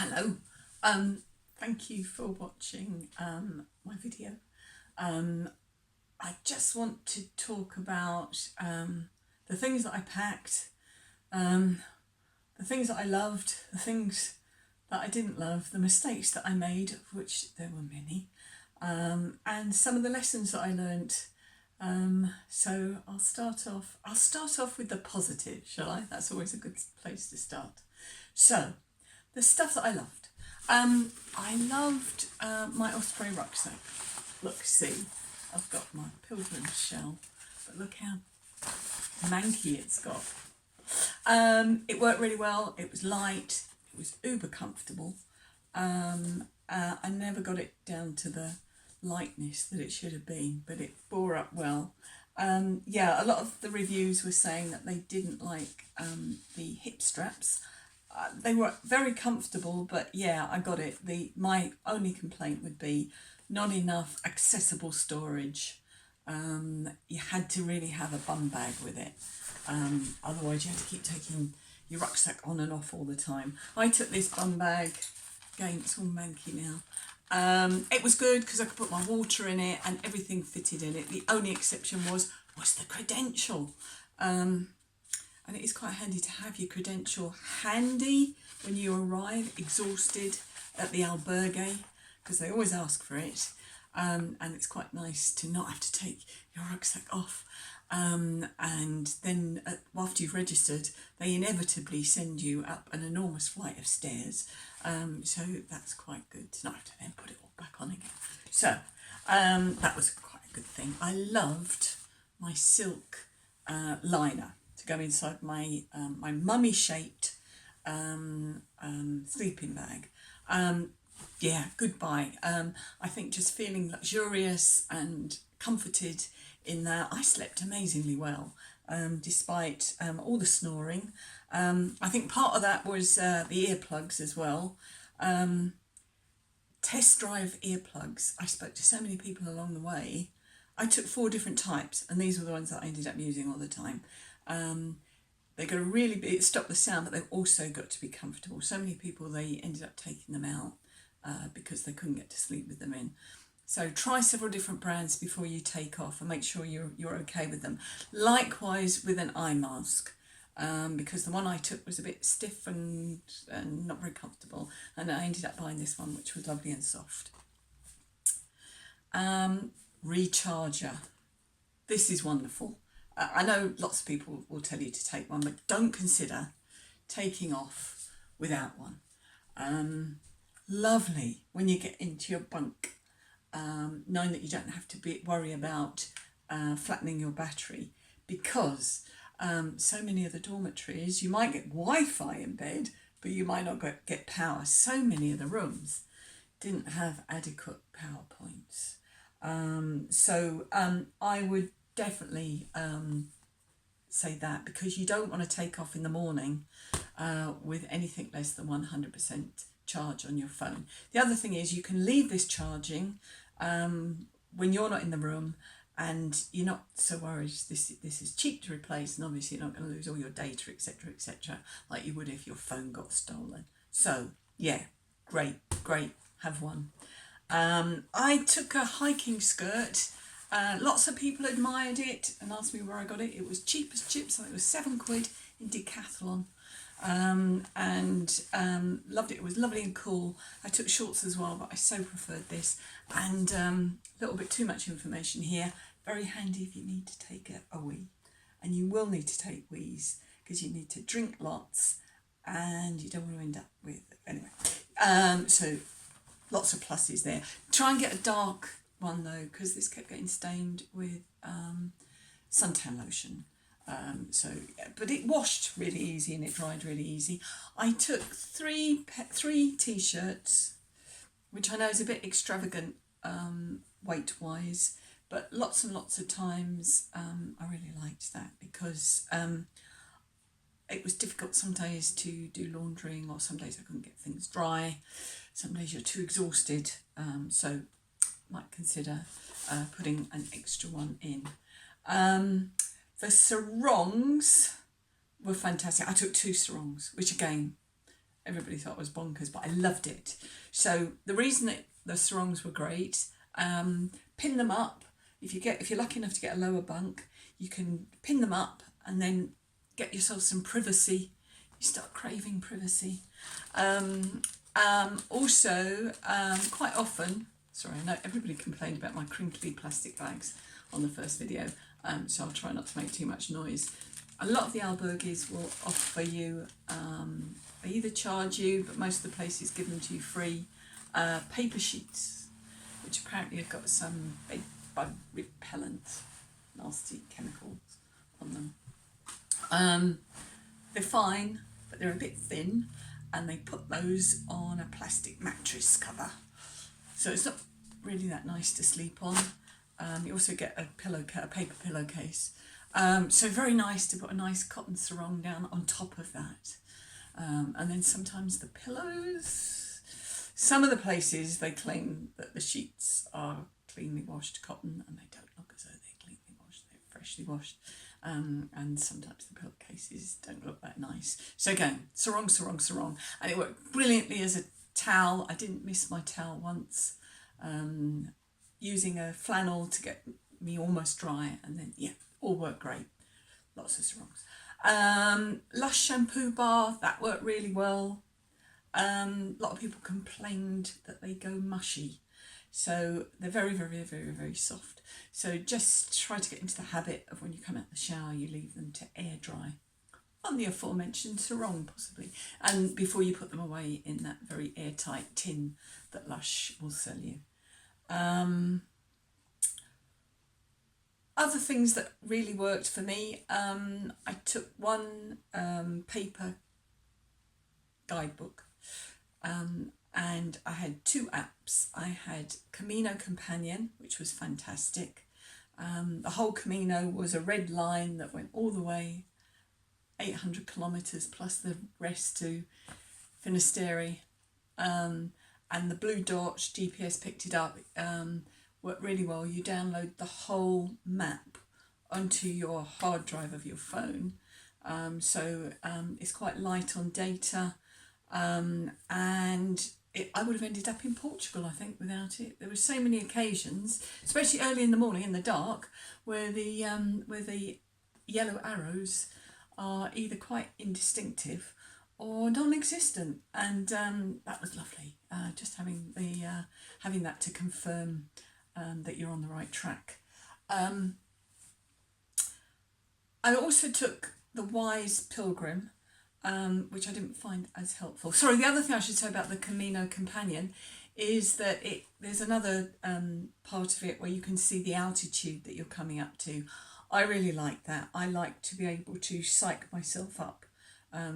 Hello. Thank you for watching my video. I just want to talk about the things that I packed, the things that I loved, the things that I didn't love, the mistakes that I made, of which there were many, and some of the lessons that I learnt. So I'll start off with the positive, shall I? That's always a good place to start. So, the stuff that I loved. I loved my Osprey rucksack. Look, see, I've got my Pilgrim shell, but look how manky it's got. It worked really well. It was light. It was uber comfortable. I never got it down to the lightness that it should have been, but it bore up well. Yeah, a lot of the reviews were saying that they didn't like the hip straps. They were very comfortable, but yeah, I got it. My only complaint would be not enough accessible storage. You had to really have a bum bag with it. Otherwise you had to keep taking your rucksack on and off all the time. I took this bum bag. Again, it's all manky now. It was good because I could put my water in it and everything fitted in it. The only exception was the credential. And it is quite handy to have your credential handy when you arrive exhausted at the albergue, because they always ask for it. And it's quite nice to not have to take your rucksack off. And then after you've registered, they inevitably send you up an enormous flight of stairs. So that's quite good to not have to then put it all back on again. So that was quite a good thing. I loved my silk liner to go inside my my mummy shaped sleeping bag. Yeah, goodbye. I think just feeling luxurious and comforted in that. I slept amazingly well, despite all the snoring. I think part of that was the earplugs as well. Test drive earplugs. I spoke to so many people along the way. I took 4 different types, and these were the ones that I ended up using all the time. They're going to really stop the sound, but they've also got to be comfortable. So many people, they ended up taking them out because they couldn't get to sleep with them in. So try several different brands before you take off and make sure you're okay with them. Likewise with an eye mask, because the one I took was a bit stiff and not very comfortable, and I ended up buying this one, which was lovely and soft. Recharger. This is wonderful. I know lots of people will tell you to take one, but don't consider taking off without one. Lovely when you get into your bunk, knowing that you don't have to worry about flattening your battery, because so many of the dormitories, you might get Wi-Fi in bed, but you might not get power. So many of the rooms didn't have adequate power points. I would definitely say that, because you don't want to take off in the morning with anything less than 100% charge on your phone. The other thing is you can leave this charging when you're not in the room, and you're not so worried. This is cheap to replace, and obviously you're not going to lose all your data, etc., like you would if your phone got stolen. So yeah, great, have one. I took a hiking skirt. Lots of people admired it and asked me where I got it. It was cheap as chips. I think it was £7 in Decathlon, and loved it. It was lovely and cool. I took shorts as well, but I so preferred this. And a little bit too much information here. Very handy if you need to take a wee, and you will need to take wees because you need to drink lots, and you don't want to end up with anyway. So lots of pluses there. Try and get a dark one though, because this kept getting stained with suntan lotion. But it washed really easy and it dried really easy. I took three t-shirts, which I know is a bit extravagant weight-wise, but lots and lots of times I really liked that, because it was difficult some days to do laundering, or some days I couldn't get things dry. Some days you're too exhausted, so might consider putting an extra one in. The sarongs were fantastic. I took 2 sarongs, which again, everybody thought I was bonkers, but I loved it. So the reason that the sarongs were great, pin them up. If you're lucky enough to get a lower bunk, you can pin them up and then get yourself some privacy. You start craving privacy. Also, quite often, sorry, I know everybody complained about my crinkly plastic bags on the first video, so I'll try not to make too much noise. A lot of the albergues will offer you, they either charge you, but most of the places give them to you free, paper sheets, which apparently have got some bed bug repellent, nasty chemicals on them. They're fine, but they're a bit thin, and they put those on a plastic mattress cover, so it's not really that nice to sleep on. You also get a paper pillowcase. So very nice to put a nice cotton sarong down on top of that. And then sometimes the pillows. Some of the places they claim that the sheets are cleanly washed cotton, and they don't look as though they're cleanly washed, they're freshly washed. And sometimes the pillowcases don't look that nice. So again, sarong, sarong, sarong. And it worked brilliantly as a towel. I didn't miss my towel once. Using a flannel to get me almost dry, and then yeah, all worked great. Lots of sarongs. Lush shampoo bar, that worked really well. A lot of people complained that they go mushy, so they're very, very, very, very soft. So just try to get into the habit of when you come out of the shower, you leave them to air dry on the aforementioned sarong possibly, and before you put them away in that very airtight tin that Lush will sell you. Other things that really worked for me, I took one paper guidebook, and I had two apps. I had Camino Companion, which was fantastic. The whole Camino was a red line that went all the way 800 kilometres plus the rest to Finisterre, and the blue dot GPS picked it up. Worked really well. You download the whole map onto your hard drive of your phone, so it's quite light on data, and I would have ended up in Portugal, I think, without it. There were so many occasions, especially early in the morning in the dark, where the yellow arrows are either quite indistinctive or non-existent, and that was lovely. Just having that to confirm that you're on the right track. I also took the Wise Pilgrim, which I didn't find as helpful. Sorry, the other thing I should say about the Camino Companion is that there's another part of it where you can see the altitude that you're coming up to. I really like that. I like to be able to psych myself up,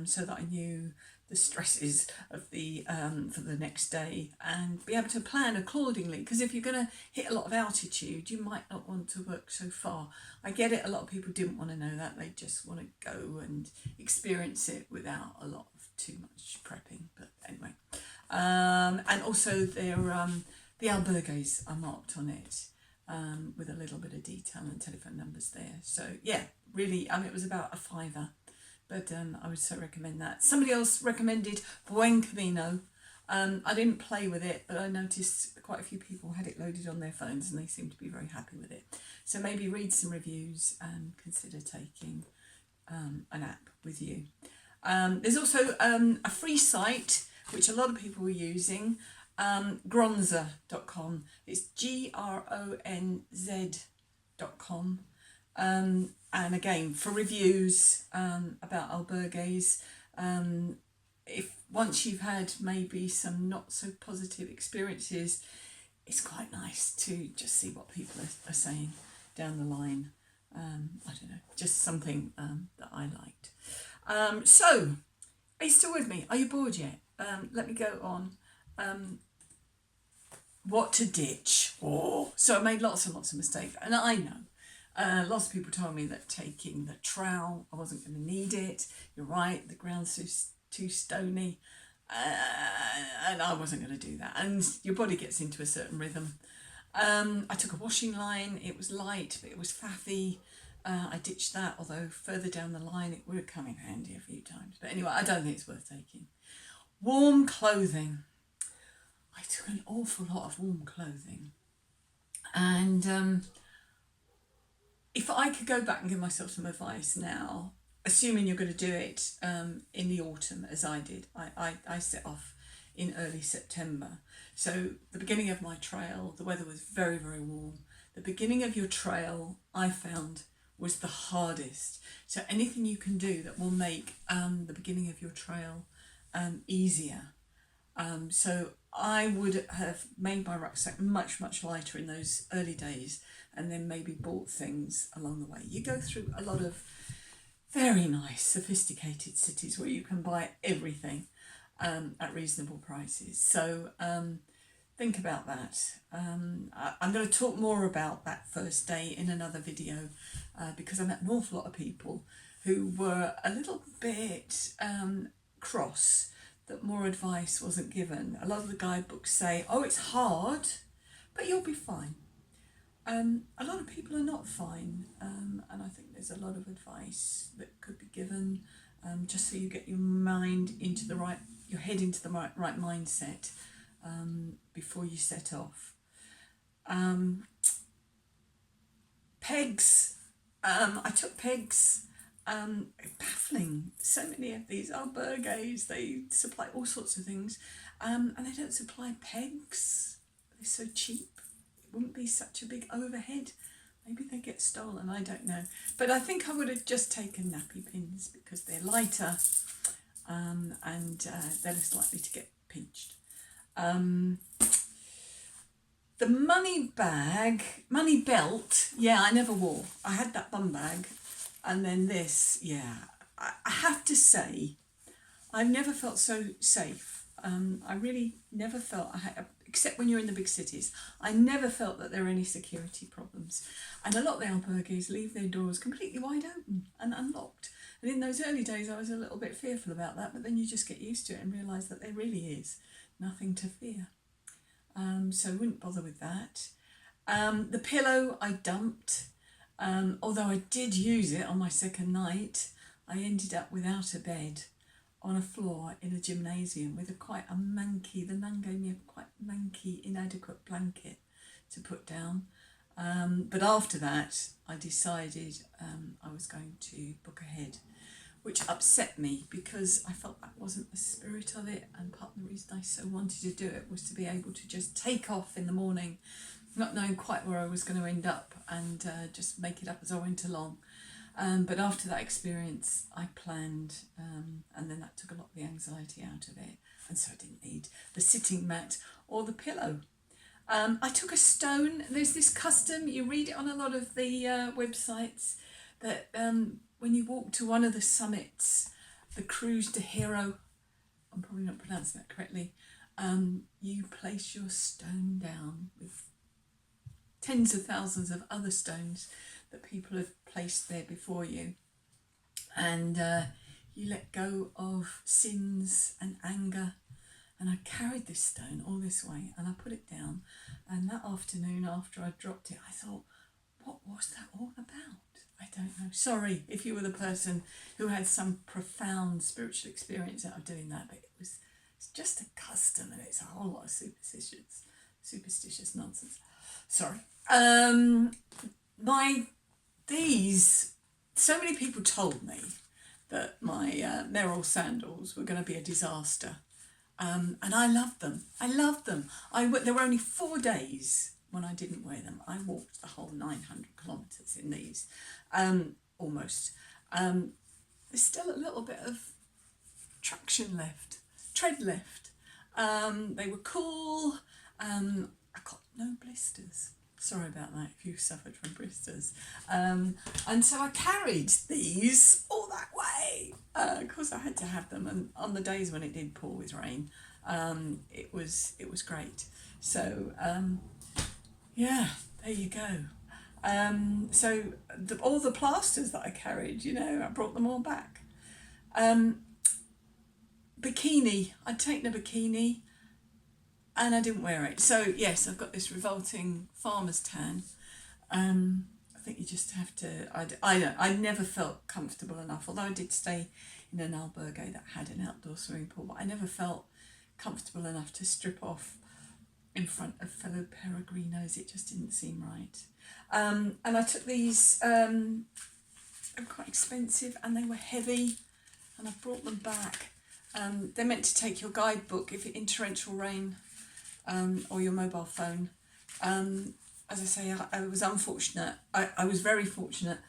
so that I knew the stresses of the for the next day, and be able to plan accordingly, because if you're going to hit a lot of altitude, you might not want to work so far. I get it, a lot of people didn't want to know that, they just want to go and experience it without a lot of too much prepping, but anyway. And also the albergues are marked on it, with a little bit of detail and telephone numbers there. So yeah, really, it was about a £5, but I would so recommend that. Somebody else recommended Buen Camino. I didn't play with it, but I noticed quite a few people had it loaded on their phones and they seemed to be very happy with it. So maybe read some reviews and consider taking an app with you. There's also a free site which a lot of people were using, Gronza.com. It's GRONZ.com. And again, for reviews about albergues, if once you've had maybe some not so positive experiences, it's quite nice to just see what people are saying down the line. I don't know, just something that I liked. So, are you still with me? Are you bored yet? Let me go on. What to ditch. So I made lots and lots of mistakes, and I know. Lots of people told me that taking the trowel, I wasn't going to need it. You're right, the ground's too stony, and I wasn't going to do that. And your body gets into a certain rhythm. I took a washing line. It was light, but it was faffy. I ditched that, although further down the line it would have come in handy a few times. But anyway, I don't think it's worth taking. Warm clothing. I took an awful lot of warm clothing, and if I could go back and give myself some advice now, assuming you're going to do it in the autumn as I did, I set off in early September. So the beginning of my trail, the weather was very, very warm. The beginning of your trail, I found, was the hardest. So anything you can do that will make the beginning of your trail easier. So I would have made my rucksack much, much lighter in those early days, and then maybe bought things along the way. You go through a lot of very nice, sophisticated cities where you can buy everything at reasonable prices. So think about that. I'm going to talk more about that first day in another video because I met an awful lot of people who were a little bit cross that more advice wasn't given. A lot of the guidebooks say, oh, it's hard, but you'll be fine. A lot of people are not fine, and I think there's a lot of advice that could be given just so you get your mind into the right, your head into the right mindset before you set off. Pegs. I took pegs. Baffling. So many of these albergues, they supply all sorts of things, and they don't supply pegs. They're so cheap. It wouldn't be such a big overhead. Maybe they get stolen, I don't know. But I think I would have just taken nappy pins because they're lighter and they're less likely to get pinched. The money belt, yeah, I never wore. I had that bum bag, and then this, yeah. I have to say, I've never felt so safe. I really never felt, except when you're in the big cities, I never felt that there were any security problems. And a lot of the albergues leave their doors completely wide open and unlocked. And in those early days, I was a little bit fearful about that, but then you just get used to it and realise that there really is nothing to fear. So I wouldn't bother with that. The pillow I dumped, although I did use it on my second night. I ended up without a bed on a floor in a gymnasium with the nun gave me a quite manky, inadequate blanket to put down. But after that, I decided I was going to book ahead, which upset me because I felt that wasn't the spirit of it, and part of the reason I so wanted to do it was to be able to just take off in the morning, not knowing quite where I was going to end up, and just make it up as I went along. But after that experience, I planned, and then that took a lot of the anxiety out of it, and so I didn't need the sitting mat or the pillow. I took a stone. There's this custom, you read it on a lot of the websites, that when you walk to one of the summits, the Cruz de Hero, I'm probably not pronouncing that correctly, you place your stone down with tens of thousands of other stones that people have placed there before you, and you let go of sins and anger. And I carried this stone all this way and I put it down, and that afternoon after I dropped it, I thought, what was that all about? I don't know. Sorry if you were the person who had some profound spiritual experience out of doing that, but it's just a custom, and it's a whole lot of superstitious nonsense. Sorry. So many people told me that my Merrill sandals were going to be a disaster. And I loved them. There were only 4 days when I didn't wear them. I walked the whole 900 kilometres in these, almost. There's still a little bit of tread left. They were cool. I got no blisters. Sorry about that if you suffered from blisters. And so I carried these all that way. Of course I had to have them, and on the days when it did pour with rain, it was great. So yeah, there you go. So all the plasters that I carried, I brought them all back. Bikini, I'd taken a bikini and I didn't wear it. So yes, I've got this revolting farmer's tan. I think you just have to, I never felt comfortable enough, although I did stay in an albergue that had an outdoor swimming pool, but I never felt comfortable enough to strip off in front of fellow Peregrinos. It just didn't seem right. And I took these, they were quite expensive and they were heavy, and I brought them back. They're meant to take your guidebook if you're in torrential rain, or your mobile phone. As I say, I was unfortunate. I was very fortunate,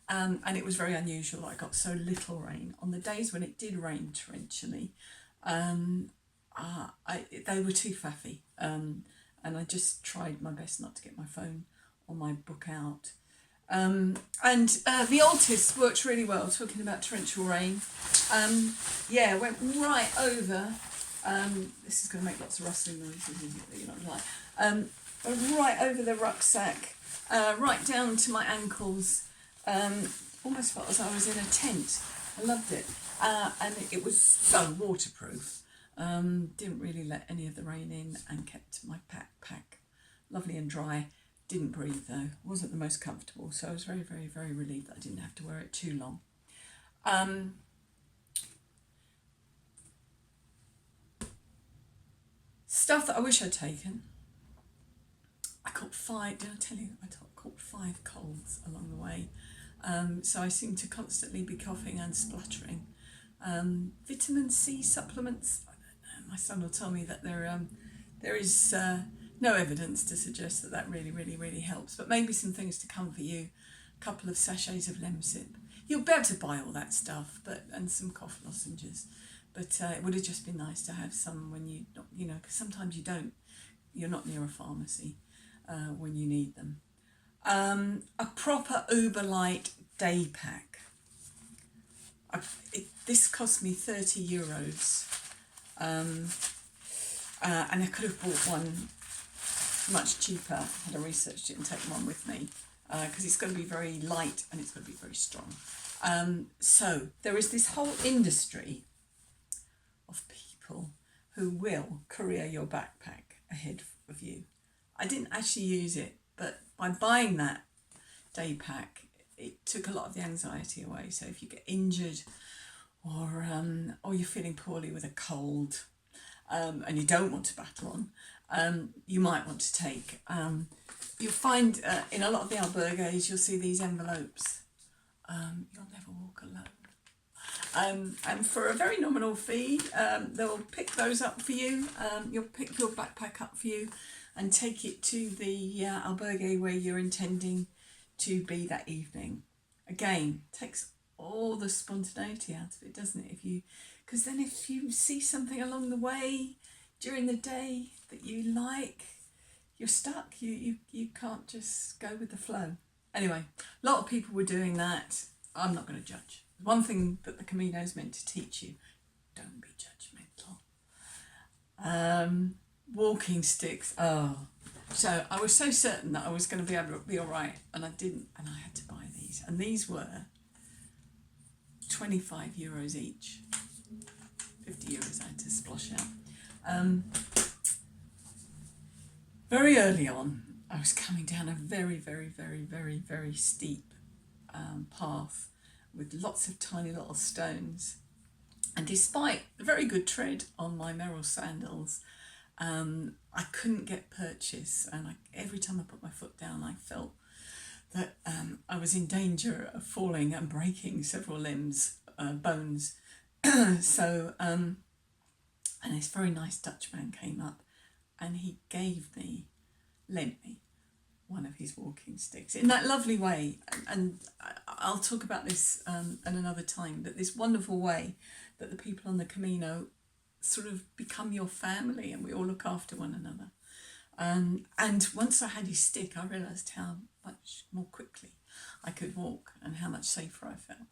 and it was very unusual. I got so little rain. On the days when it did rain torrentially, they were too faffy, and I just tried my best not to get my phone or my book out. And the Altis worked really well, talking about torrential rain. Yeah, went right over, this is going to make lots of rustling noises, isn't it, that you're not like, went right over the rucksack, right down to my ankles, almost felt as I was in a tent. I loved it, and it was so waterproof, didn't really let any of the rain in, and kept my pack lovely and dry. Didn't breathe though, wasn't the most comfortable, so I was very, very, very relieved that I didn't have to wear it too long. Stuff that I wish I'd taken. I caught 5, did I tell you? I caught 5 colds along the way, so I seem to constantly be coughing and spluttering. Vitamin C supplements, I don't know, my son will tell me that there is no evidence to suggest that really, really, really helps, but maybe some things to come for you. A couple of sachets of Lemsip. You'll be able to buy all that stuff, and some cough lozenges. But it would have just been nice to have some when because sometimes you're not near a pharmacy when you need them. A proper Uber Light day pack. This cost me €30, and I could have bought one much cheaper had I researched it and taken one with me, because it's got to be very light and it's got to be very strong. So there is this whole industry of people who will courier your backpack ahead of you. I didn't actually use it, but by buying that day pack, it took a lot of the anxiety away. So if you get injured, or you're feeling poorly with a cold, and you don't want to battle on, you might want to take. You'll find in a lot of the albergues, you'll see these envelopes. You'll never walk alone. And for a very nominal fee, they'll pick those up for you. You'll pick your backpack up for you and take it to the albergue where you're intending to be that evening. Again, takes all the spontaneity out of it, doesn't it? Because then if you see something along the way during the day that you like, you're stuck. You can't just go with the flow. Anyway, a lot of people were doing that. I'm not going to judge. One thing that the Camino is meant to teach you: don't be judgmental. Walking sticks. Oh, so I was so certain that I was going to be able to be all right, and I didn't, and I had to buy these, and these were €25 each. €50 I had to splosh out. Very early on, I was coming down a very, very, very, very, very steep path with lots of tiny little stones. And despite a very good tread on my Merrill sandals, I couldn't get purchase. And every time I put my foot down, I felt that I was in danger of falling and breaking several limbs, bones. So, and this very nice Dutchman came up, and he lent me one of his walking sticks in that lovely way. And I'll talk about this at another time, but this wonderful way that the people on the Camino sort of become your family, and we all look after one another. And once I had his stick, I realised how much more quickly I could walk and how much safer I felt.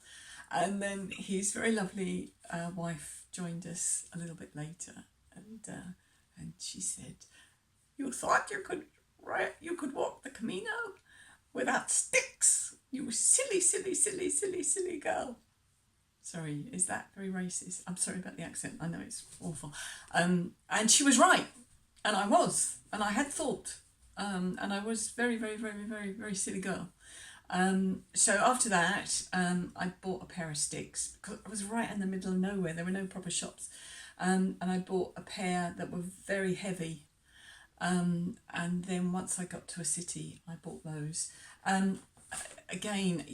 And then his very lovely wife joined us a little bit later, and she said, "You thought you could walk the Camino without sticks? You silly, silly, silly, silly, silly girl." Sorry, is that very racist? I'm sorry about the accent. I know it's awful. And she was right, and I had thought, and I was very, very, very, very, very silly girl. So after that, I bought a pair of sticks because I was right in the middle of nowhere. There were no proper shops. and I bought a pair that were very heavy. And then once I got to a city, I bought those. Again,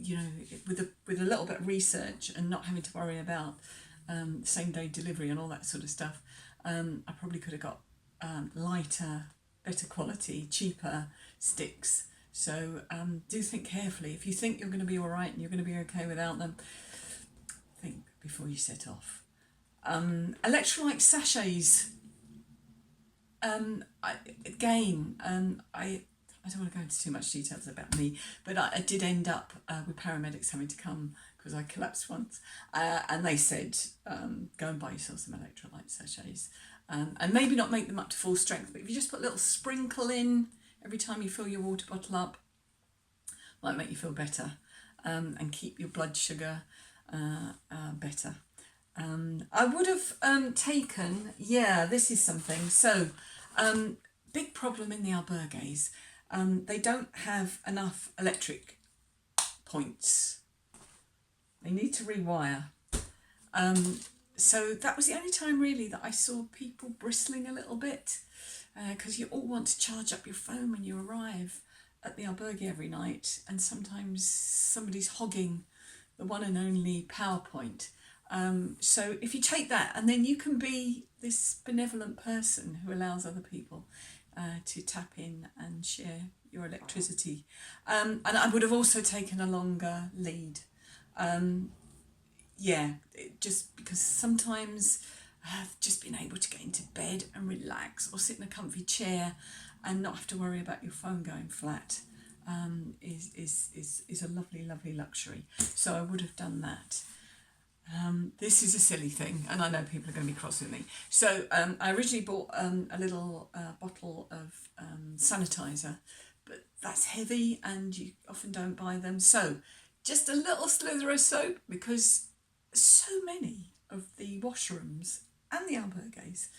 you know, with a little bit of research and not having to worry about same day delivery and all that sort of stuff, I probably could have got lighter, better quality, cheaper sticks. So do think carefully. If you think you're going to be all right and you're going to be okay without them, think before you set off. Electrolyte sachets. I don't want to go into too much details about me, but I did end up with paramedics having to come because I collapsed once, and they said, go and buy yourself some electrolyte sachets, and maybe not make them up to full strength, but if you just put a little sprinkle in every time you fill your water bottle up, might make you feel better, and keep your blood sugar better. I would have taken, this is something, so big problem in the albergues. They don't have enough electric points. They need to rewire. So that was the only time really that I saw people bristling a little bit, because you all want to charge up your phone when you arrive at the albergue every night, and sometimes somebody's hogging the one and only PowerPoint. So if you take that, and then you can be this benevolent person who allows other people to tap in and share your electricity. And I would have also taken a longer lead. Just because sometimes just being able to get into bed and relax or sit in a comfy chair and not have to worry about your phone going flat is a lovely, lovely luxury. So I would have done that. This is a silly thing, and I know people are going to be cross with me. So I originally bought a little bottle of sanitizer, but that's heavy and you often don't buy them. So just a little slither of soap, because so many of the washrooms and the albergues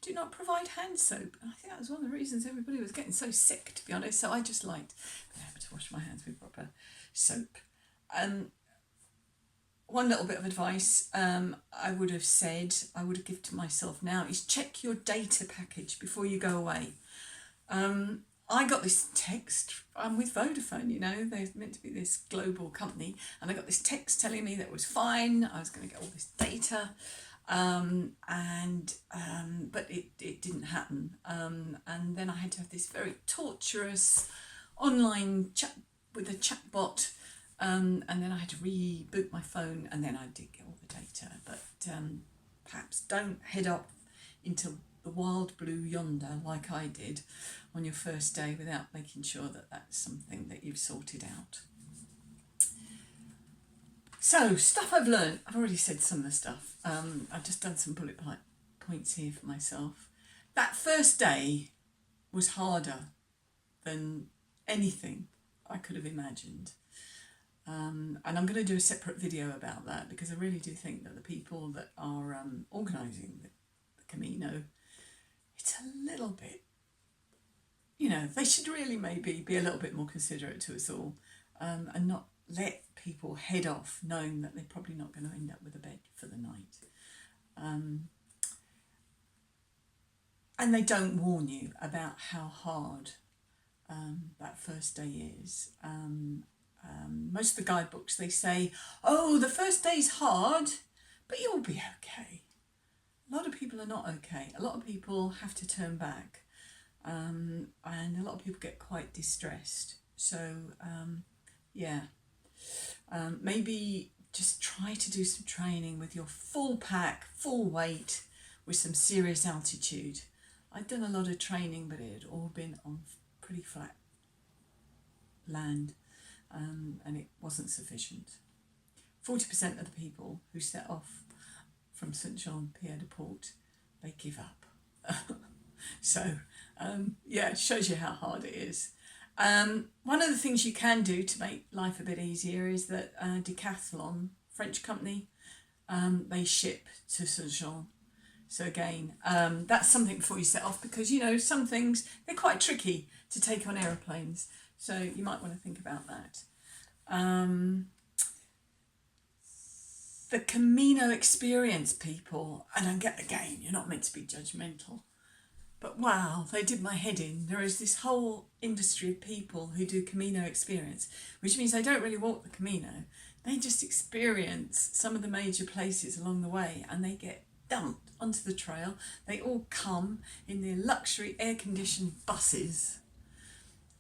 do not provide hand soap. And I think that was one of the reasons everybody was getting so sick, to be honest. So I just liked being able to wash my hands with proper soap. One little bit of advice I would have given to myself now is check your data package before you go away. I got this text, I'm with Vodafone, you know, they're meant to be this global company, and I got this text telling me that it was fine, I was going to get all this data, but it didn't happen. And then I had to have this very torturous online chat with a chatbot. And then I had to reboot my phone, and then I did get all the data. But perhaps don't head up into the wild blue yonder like I did on your first day without making sure that that's something that you've sorted out. So, stuff I've learned. I've already said some of the stuff. I've just done some bullet points here for myself. That first day was harder than anything I could have imagined. And I'm going to do a separate video about that, because I really do think that the people that are organising the Camino, it's a little bit, you know, they should really maybe be a little bit more considerate to us all, and not let people head off knowing that they're probably not going to end up with a bed for the night. And they don't warn you about how hard that first day is. Most of the guidebooks, they say, oh, the first day's hard, but you'll be okay. A lot of people are not okay. A lot of people have to turn back, and a lot of people get quite distressed. So, maybe just try to do some training with your full pack, full weight, with some serious altitude. I'd done a lot of training, but it had all been on pretty flat land. And it wasn't sufficient. 40% of the people who set off from Saint-Jean-Pied-de-Port, they give up. So, it shows you how hard it is. One of the things you can do to make life a bit easier is that Decathlon, French company, they ship to Saint-Jean. So again, that's something before you set off, because, you know, some things, they're quite tricky to take on aeroplanes. So you might want to think about that. the Camino Experience people, and again, you're not meant to be judgmental, but wow, they did my head in. There is this whole industry of people who do Camino Experience, which means they don't really walk the Camino. They just experience some of the major places along the way, and they get dumped onto the trail. They all come in their luxury air-conditioned buses,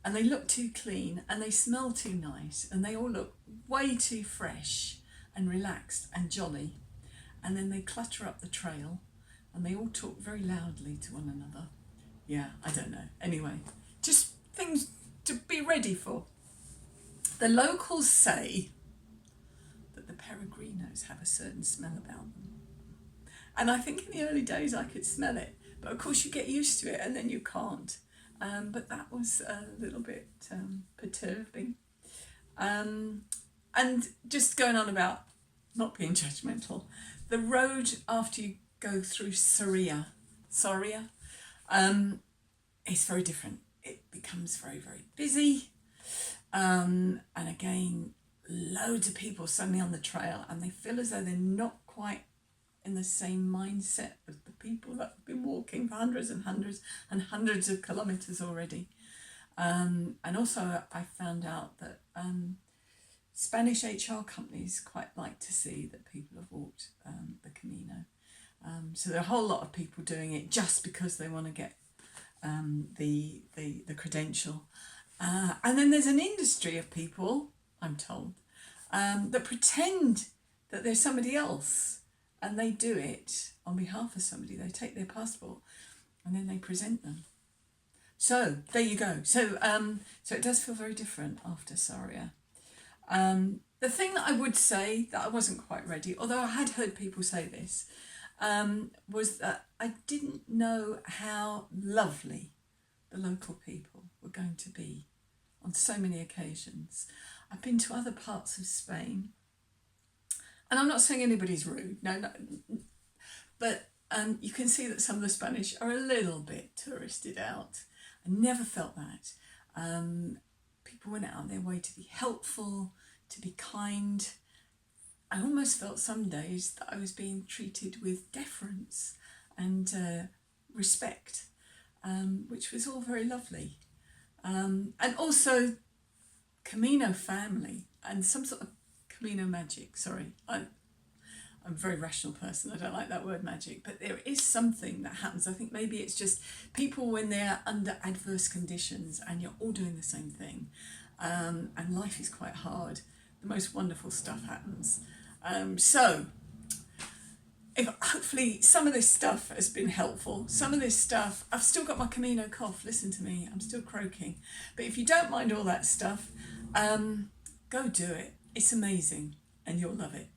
and they look too clean, and they smell too nice, and they all look way too fresh and relaxed and jolly. And then they clutter up the trail, and they all talk very loudly to one another. Yeah, I don't know. Anyway, just things to be ready for. The locals say that the Peregrinos have a certain smell about them. And I think in the early days I could smell it, but of course you get used to it and then you can't. But that was a little bit perturbing. And just going on about not being judgmental, the road after you go through Soria, it's very different. It becomes very, very busy. And again, loads of people suddenly on the trail, and they feel as though they're not quite in the same mindset as the people that have been walking for hundreds and hundreds and hundreds of kilometres already. And also I found out that Spanish HR companies quite like to see that people have walked the Camino. So there are a whole lot of people doing it just because they want to get the credential. And then there's an industry of people, I'm told, that pretend that they're somebody else, and they do it on behalf of somebody. They take their passport and then they present them. So there you go. So it does feel very different after Soria. The thing that I would say that I wasn't quite ready, although I had heard people say this, was that I didn't know how lovely the local people were going to be on so many occasions. I've been to other parts of Spain, and I'm not saying anybody's rude, no, but you can see that some of the Spanish are a little bit touristed out. I never felt that. People went out of their way to be helpful, to be kind. I almost felt some days that I was being treated with deference and respect, which was all very lovely. And also Camino family and some sort of Camino magic. Sorry, I'm a very rational person. I don't like that word magic, but there is something that happens. I think maybe it's just people when they're under adverse conditions and you're all doing the same thing, and life is quite hard. The most wonderful stuff happens. So if hopefully some of this stuff has been helpful, some of this stuff, I've still got my Camino cough, listen to me, I'm still croaking. But if you don't mind all that stuff, go do it. It's amazing and you'll love it.